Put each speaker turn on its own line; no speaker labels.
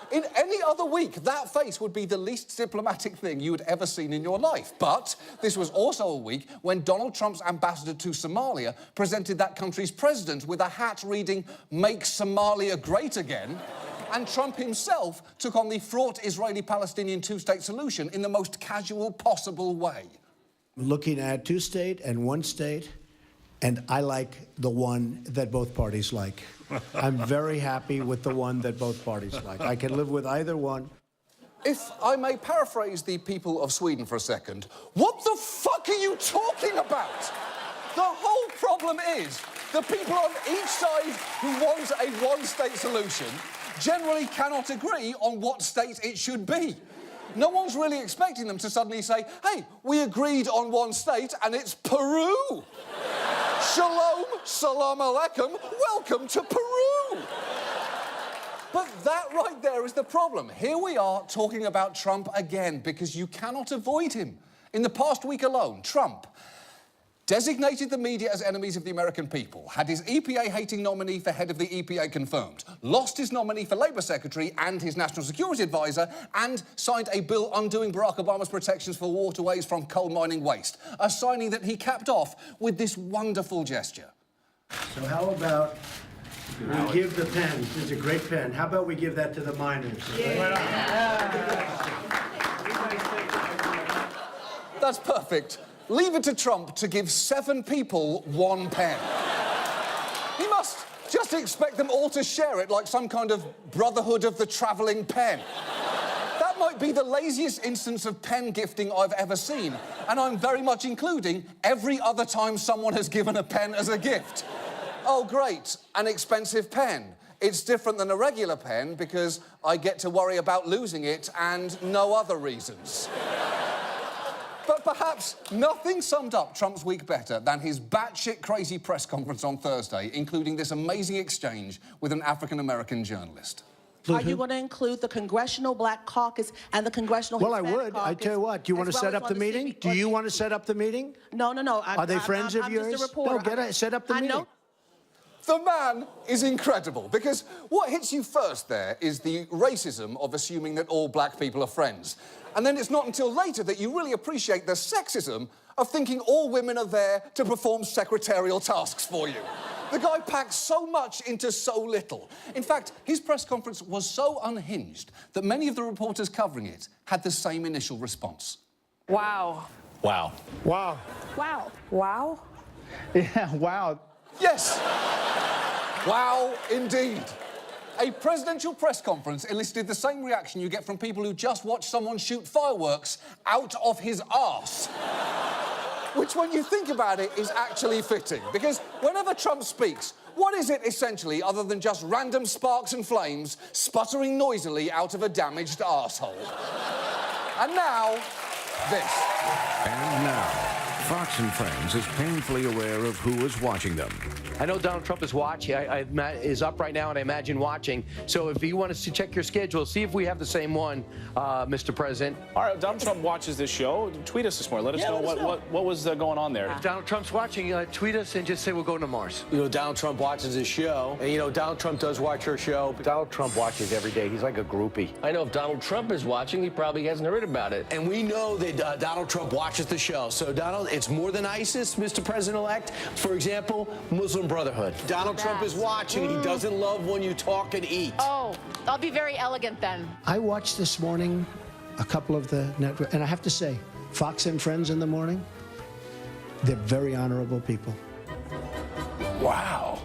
In any other week, that face would be the least diplomatic thing you had ever seen in your life. But this was also a week when Donald Trump's ambassador to Somalia presented that country's president with a hat reading, "Make Somalia Great Again," and Trump himself took on the fraught Israeli-Palestinian two-state solution in the most casual possible way.
Looking at two-state and one-state, and I like the one that both parties like. I'm very happy with the one that both parties like. I can live with either one.
If I may paraphrase the people of Sweden for a second, what the fuck are you talking about? The whole problem is the people on each side who want a one-state solution generally cannot agree on what state it should be. No one's really expecting them to suddenly say, hey, we agreed on one state and it's Peru. Shalom, salam alaikum, welcome to Peru. But that right there is the problem. Here we are talking about Trump again because you cannot avoid him. In the past week alone, Trump designated the media as enemies of the American people, had his EPA-hating nominee for head of the EPA confirmed, lost his nominee for Labour Secretary and his National Security Advisor, and signed a bill undoing Barack Obama's protections for waterways from coal mining waste, a signing that he capped off with this wonderful gesture.
So how about we give the pen, it's a great pen, how about we give that to the miners?
That's perfect. Leave it to Trump to give 7 people 1 pen. He must just expect them all to share it like some kind of brotherhood of the travelling pen. That might be the laziest instance of pen gifting I've ever seen, and I'm very much including every other time someone has given a pen as a gift. Oh, great, an expensive pen. It's different than a regular pen because I get to worry about losing it and no other reasons. But perhaps nothing summed up Trump's week better than his batshit crazy press conference on Thursday, including this amazing exchange with an African-American journalist.
Are you going to include the Congressional Black Caucus and the Congressional
Well, I
Hispanic
would.
Caucus,
I tell you what, do you want to set up the meeting? Do you want to set up the meeting?
No.
Are they friends of yours?
I'm just a reporter.
No, set up the meeting.
know.
The man is incredible, because what hits you first there is the racism of assuming that all black people are friends. And then it's not until later that you really appreciate the sexism of thinking all women are there to perform secretarial tasks for you. The guy packs so much into so little. In fact, his press conference was so unhinged that many of the reporters covering it had the same initial response.
Wow.
Wow.
Wow.
Wow. Wow?
Yeah, wow.
Yes. Wow, indeed. A presidential press conference elicited the same reaction you get from people who just watch someone shoot fireworks out of his arse. Which, when you think about it, is actually fitting. Because whenever Trump speaks, what is it essentially other than just random sparks and flames sputtering noisily out of a damaged arsehole? And now, this.
And now, Fox and Friends is painfully aware of who is watching them.
I know Donald Trump is is up right now, and I imagine watching. So if you want us to check your schedule, see if we have the same one, Mr. President.
All right, Donald Trump watches this show. Tweet us this morning. Let us know what was going on there.
If Donald Trump's watching, tweet us and just say we're going to Mars.
You know, Donald Trump watches his show, and, you know, Donald Trump does watch her show.
Donald Trump watches every day. He's like a groupie.
I know if Donald Trump is watching, he probably hasn't heard about it.
And we know that Donald Trump watches the show. So, Donald, it's more than ISIS, Mr. President-elect. For example, Muslim Brotherhood. Donald Trump is watching. He doesn't love when you talk and eat.
Oh, I'll be very elegant then.
I watched this morning a couple of the network, and I have to say, Fox and Friends in the morning, they're very honorable people.
Wow.